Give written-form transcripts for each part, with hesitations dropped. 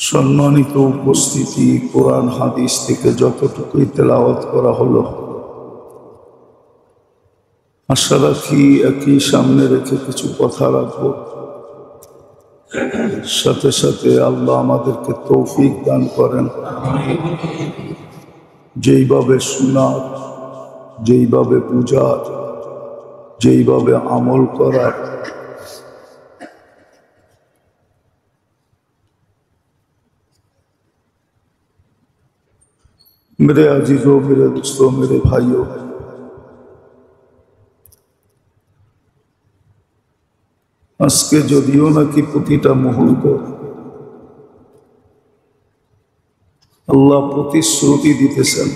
সম্মানিত উপস্থিতি, কোরআন হাদিস থেকে যতটুকুই তেলাওয়াত করা হলো, আশা রাখি একই সামনে রেখে কিছু কথা রাখব। সাথে সাথে আল্লাহ আমাদেরকে তৌফিক দান করেন, যেইভাবে শোনার, যেইভাবে বুঝার, যেইভাবে আমল করার। मेरे अजीजों, मेरे दोस्तों, मेरे भाइयों, আজকে যদিও নাকি প্রতিটা মুহূর্ত আল্লাহ প্রতিশ্রুতি দিতেছেন,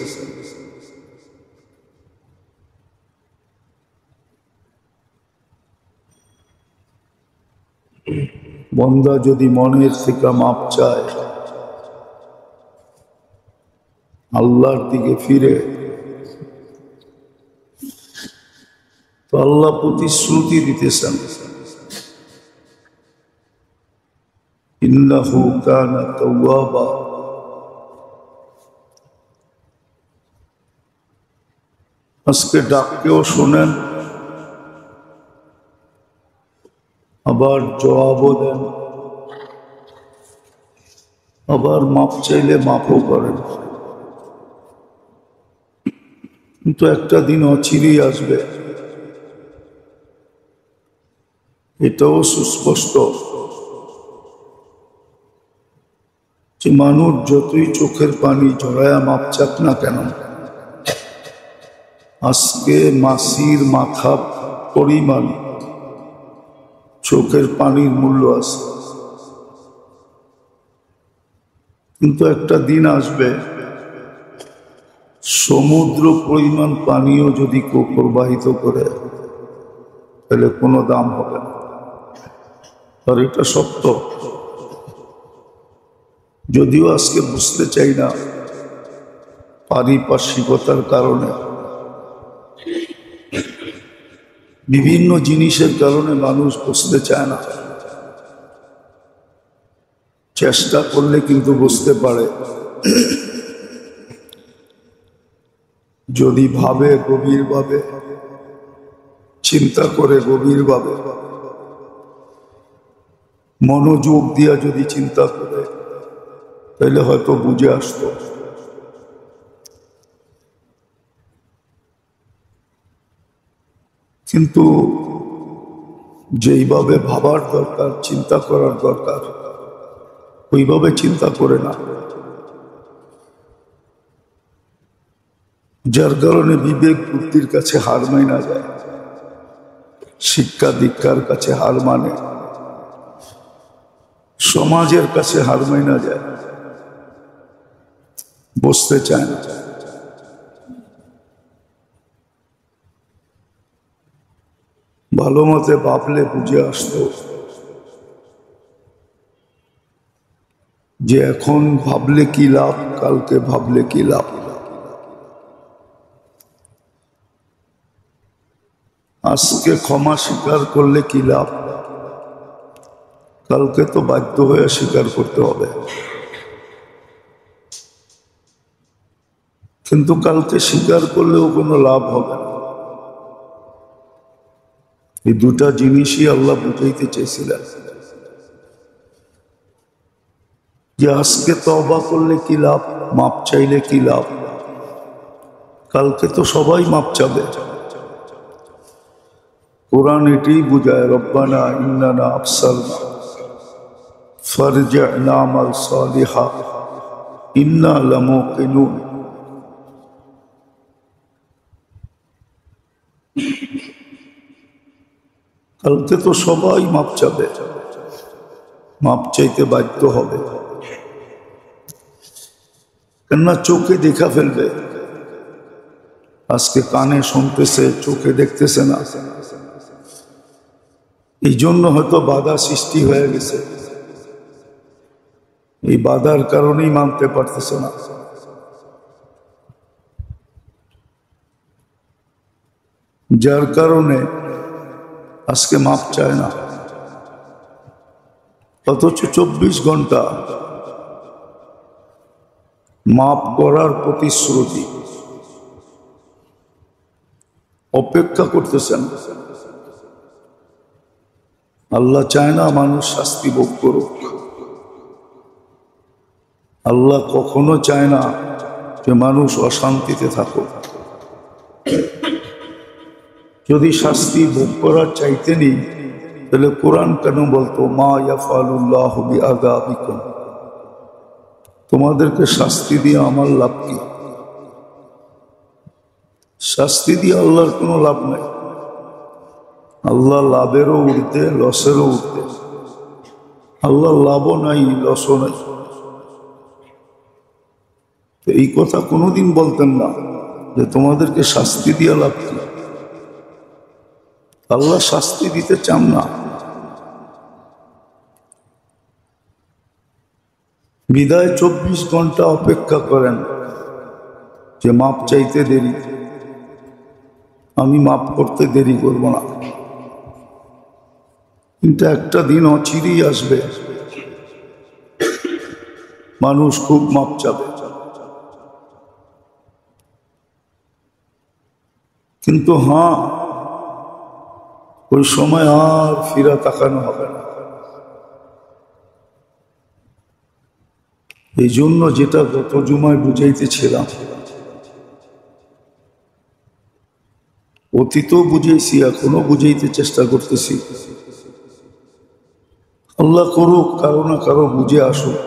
বান্দা যদি মনের থেকে মাপ চায়, আল্লাহর দিকে ফিরে, তো আল্লাহ প্রতিশ্রুতি দিতেছেন, ইন্নাহু কানা তাওয়াবা। আজকে ডাককেও শোনেন, আবার জবাবও দেন, আবার মাপ চাইলে মাফও করেন। কিন্তু একটা দিন অচিরেই আসবে, এটাও সুস্পষ্ট যে মানুষ যতই চোখের পানি ঝরায়া মাপ চাক না কেন, আজকে মাসির মাথা পরিমাণ চোখের পানির মূল্য আছে। কিন্তু একটা দিন আসবে, সমুদ্র পরিমাণ পানিও যদি কেউ প্রবাহিত করে, তাহলে কোনো দাম হবে না। আর এটা সত্য, যদিও আজকে বুঝতে চাই না, পারিপার্শ্বিকতার কারণে, বিভিন্ন জিনিসের কারণে মানুষ বুঝতে চায় না। চেষ্টা করলে কিন্তু বুঝতে পারে, যদি ভাবে গভীরভাবে, চিন্তা করে গভীরভাবে, মনোযোগ দিয়া যদি চিন্তা করে, তাহলে হয়তো বুঝে আসতো। কিন্তু যেইভাবে ভাবার দরকার, চিন্তা করার দরকার, ওইভাবে চিন্তা করে না, যার কারণে বিবেক বুদ্ধির কাছে হার মানা যায়, শিক্ষা দীক্ষার কাছে হার মানে, সমাজের কাছে হার মানা যায়, বসতে চায় না। ভালো মতে ভাবলে বুঝে আসতো যে এখন ভাবলে কি লাভ, কালকে ভাবলে কি লাভ। আজকে ক্ষমা স্বীকার করলে কি লাভ, কালকে তো বাধ্য হয়ে স্বীকার করতে হবে। কিন্তু কালকে স্বীকার করলেও কোনো লাভ হবে না। এই দুটা জিনিসই আল্লাহ বুঝাইতে চেয়েছিলেন, যে আজকে তওবা করলে কি লাভ, মাপ চাইলে কি লাভ, কালকে তো সবাই মাপ চাবে। কোরআন এটাই বুঝায়, রব্বানা ইন্নানা আবসারনা ফারজি'না না'মাল সালিহা ইন্না লামুকিনুন। কালকে তো সবাই মাপ চাবে, মাপ চাইতে বাধ্য হবে, কেননা চোখে দেখা ফেলবে। আজকে কানে শুনতেছে, চোখে দেখতেছে না, এই জন্য হয়তো বাধা সৃষ্টি হয়ে গেছে। এই বাধার কারণেই মানতে পারতেছে না। যার কারণে আজকে মাপ চায় না। অথচ 24 ঘন্টা মাফ করার প্রতিশ্রুতি, অপেক্ষা করতেছেন। আল্লাহ চায় না মানুষ শাস্তি ভোগ করুক। আল্লাহ কখনো চায় না যে মানুষ অশান্তিতে থাকুক। যদি শাস্তি ভোগ করার চাইতেনি তাহলে কোরআন কেন বলতো মা ইয়াফআলুল্লাহু বিআযাবিকুম, তোমাদেরকে শাস্তি দিয়ে আমার লাভ কি? শাস্তি দিয়ে আল্লাহর কোনো লাভ নাই। আল্লাহ লাভেরও উঠতে লসেরও উঠতে, আল্লাহ লাভও নাই লসও নাই। এই কথা কোনোদিন বলতেন না যে তোমাদেরকে শাস্তি দিয়ে লাভ কি। আল্লাহ শাস্তি দিতে চান না। বিদায় 24 ঘন্টা অপেক্ষা করেন যে মাপ চাইতে দেরি, আমি মাপ করতে দেরি করব না। কিন্তু একটা দিন অচিরেই আসবে, মানুষ খুব মাপ চাবে, কিন্তু হ্যাঁ, ওই সময় আর ফিরা তাকানো হবে না। এই জন্য যেটা গত জুমায় বুঝাইতেছিলাম, অতীতও বুঝেছি, এখনো বুঝাইতে চেষ্টা করতেছি। আল্লাহ করুক কারো না কারো বুঝে আসুক,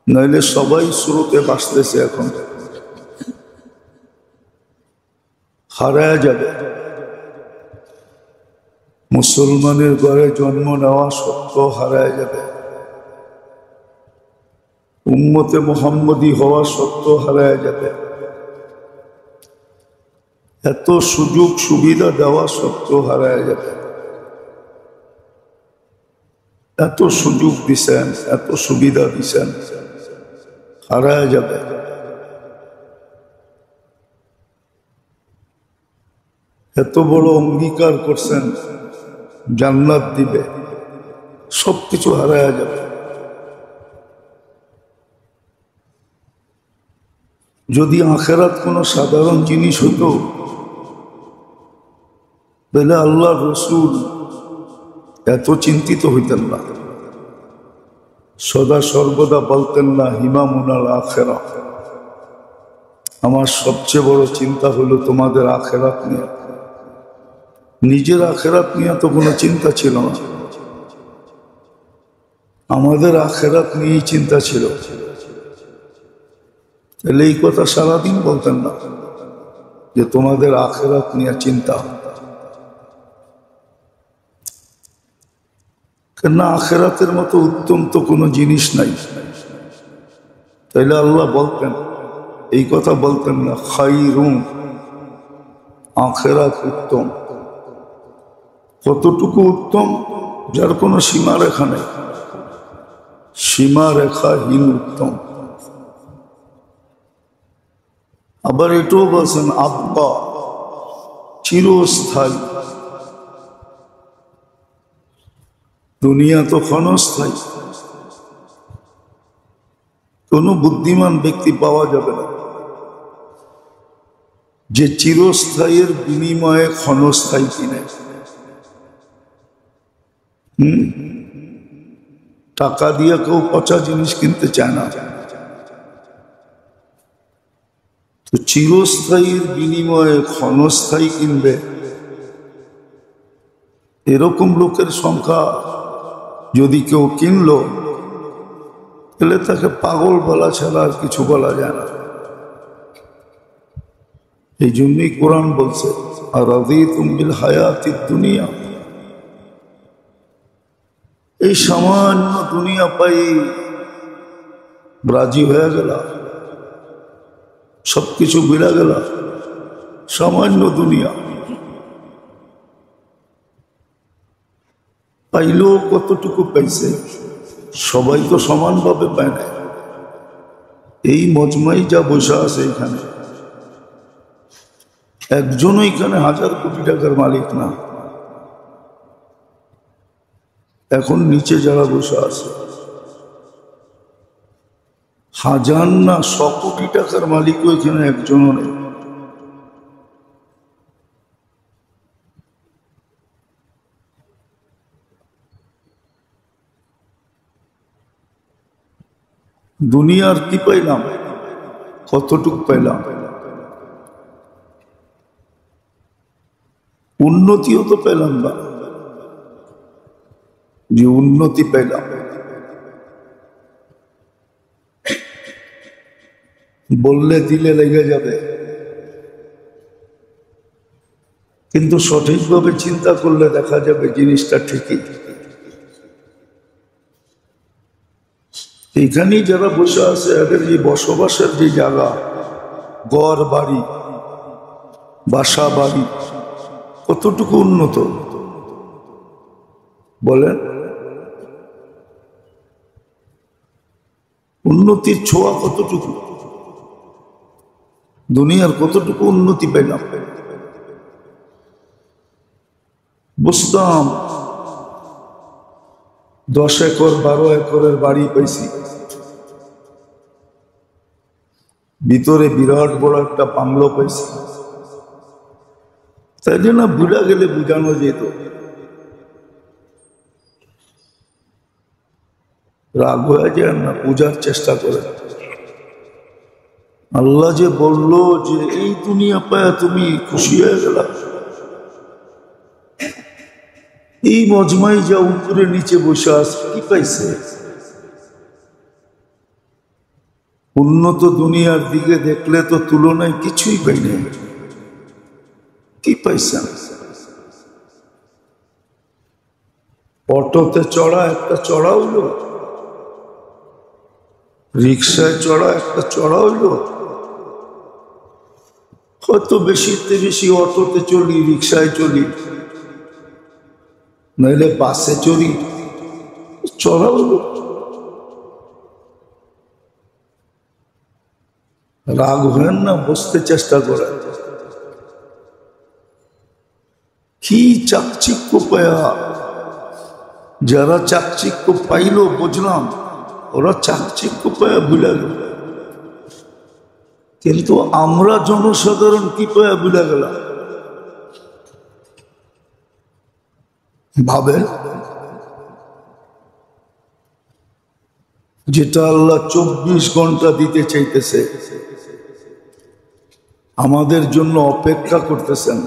নাইলে সবাই স্রোতে বাঁচতেছে, এখন হারায় যাবে। মুসলমানের ঘরে জন্ম নেওয়া সত্য হারায় যাবে, উম্মতে মুহাম্মদী হওয়া সত্য হারায় যাবে, এত সুযোগ সুবিধা দেওয়া সত্য হারায় যাবে। এত সুযোগ দিছেন, এত সুবিধা দিছেন, হারায় যাবে। এত বড় অঙ্গীকার করছেন জান্নাত দিবে, সবকিছু হারায় যাবে। যদি আখেরাত কোনো সাধারণ জিনিস হতো তাহলে আল্লাহ রসুল এত চিন্তিত হইতেন না, সদা সর্বদা বলতেন না হিমামুনাল আখেরা, আমার সবচেয়ে বড় চিন্তা হলো তোমাদের আখেরাত নিয়ে। নিজের আখেরাত নিয়ে তো কোনো চিন্তা ছিল না, আমাদের আখেরাত নিয়েই চিন্তা ছিল। তাহলে এই কথা সারাদিন বলতেন না যে তোমাদের আখেরাত নিয়ে চিন্তা, কেননা আখেরাতের মতো উত্তম তো কোনো জিনিস নাই। তাইলে আল্লাহ বলতেন, এই কথা বলতেন না খাইরুন, আখেরাত উত্তম। কতটুকু উত্তম? যার কোনো সীমারেখা নেই, সীমারেখাহীন উত্তম। আবার এটাও বলছেন আব্বা, চিরস্থায়ী। দুনিয়া তো ক্ষণস্থায়ী, কোনো বুদ্ধিমান ব্যক্তি পাওয়া যাবে না যে চিরস্থায়ীর বিনিময়ে ক্ষণস্থায়ী কিনে। টাকা দিয়ে কেউ পচা জিনিস কিনতে চায় না, তো চিরস্থায়ীর বিনিময়ে ক্ষণস্থায়ী কিনবে, এরকম লোকের সংখ্যা যদি কেউ কিনলো তাহলে তাকে পাগল বলা ছাড়া আর কিছু বলা যায় না। এই জন্যই কোরআন বলছে আর রাযীতুম বিল হায়াতিদ দুনিয়া, এই সামান্য দুনিয়া পাই রাজি হয়ে গেল, সবকিছু বিড়া গেল, সামান্য দুনিয়া পাইলেও কতটুকু পাইছে? সবাই তো সমানভাবে পায় না। এই মজমাই যা বসে আছে এখানে, একজনও এখানে 1000 কোটি টাকার মালিক না। এখন নিচে যারা বসে আছে হাজার না 100 কোটি টাকার মালিকও এখানে একজনও নেই। দুনিয়ার কি পাইলাম? কতটুক পাইলাম? উন্নতিও তো পেলাম না। যে উন্নতি পেলাম, বললে দিলে লেগে যাবে, কিন্তু সঠিকভাবে চিন্তা করলে দেখা যাবে জিনিসটা ঠিকই। এইখানেই যারা বসে আছে এদের যে বসবাসের যে জায়গা, ঘর বাড়ি, বাসা বাড়ি, কতটুকু উন্নত বলেন? উন্নতির ছোঁয়া কতটুকু? দুনিয়ার কতটুকু উন্নতি পেলাম? বুঝতাম 10 একর 12 একরের বাড়ি পাইছি, ভিতরে বিরাট বড় একটা বাংলো পাইছি, তাই জন্য বুঝা গেলে বুঝানো যেত। রাগ হয়ে যায় না, বুঝার চেষ্টা করে। আল্লাহ যে বলল যে এই দুনিয়া পায় তুমি খুশি হয়ে গেলা, এই মজমাই যা উপরে নিচে বসে আছে কি পাইছে? উন্নত দুনিয়ার দিকে দেখলে তো তুলনায় কিছুই পাই না। কি পাইছেন? অটোতে চড়া একটা চড়া হইলো, রিক্সায় চড়া একটা চড়া হইলো। হয়তো বেশিতে বেশি অটোতে চলি, রিক্সায় চলি, নইলে বাসে চড়ি, চড়া হইলো। রাগ হবেন না, বুঝতে চেষ্টা করেন। কি চাকচিক্য পায়া, যারা চাকচিক্য পাইল বুঝলাম, ওরা চাকচিক্য পায়া ভুলে গেল। কিন্তু আমরা জনসাধারণ কি পায়া ভুলে গেলাম? ভাবেন, যেটা আল্লাহ 24 ঘন্টা দিতে চাইতেছে, আমাদের জন্য অপেক্ষা করতেছেন।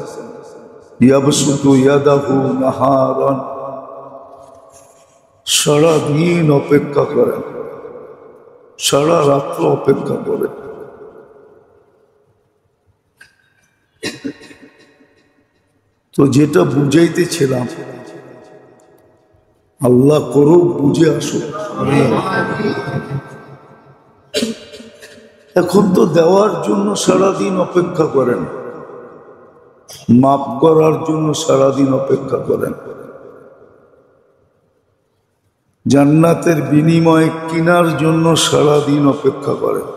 ইয়াবসুতু ইয়াদাহু নাহারান, সারাদিন অপেক্ষা করেন, সারা রাত্র অপেক্ষা করেন। তো যেটা বুঝাইতেছিলাম, আল্লাহ করুক বুঝে আসুক। এখন তো দেওয়ার জন্য সারাদিন অপেক্ষা করেন, মাফ করার জন্য সারাদিন অপেক্ষা করেন, জান্নাতের বিনিময়ে কেনার জন্য সারাদিন অপেক্ষা করেন।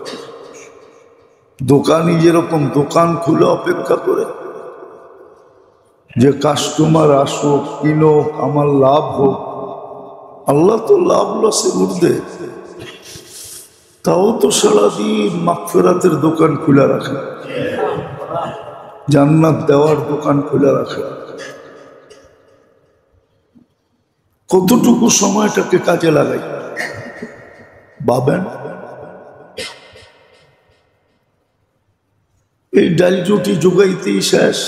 দোকানি যেরকম দোকান খুলে অপেক্ষা করে যে কাস্টমার আসুক, কিনুক, আমার লাভ হোক। আল্লাহ তো লাভ লসের ঊর্ধ্বে, তাও তো সারাদিন মাগফিরাতের দোকান খুলে রাখে, জান্নাত দেওয়ার দোকান খুলে রাখে। কতটুকু সময়টাকে কাজে লাগাই ভাবেন। এই ডাল রুটি যোগাইতেই শেষ,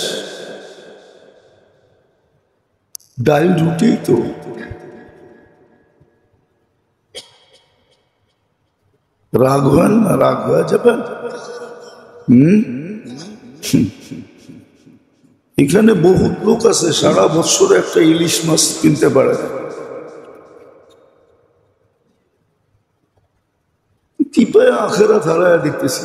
ডাল রুটি তো রাগ হন না, রাগ হয়ে যাবেন। এখানে বহুত লোক আছে সারা বছর একটা ইলিশ মাছ কিনতে পারে না। কি পায় আখেরাত হারায়া দিতেছি।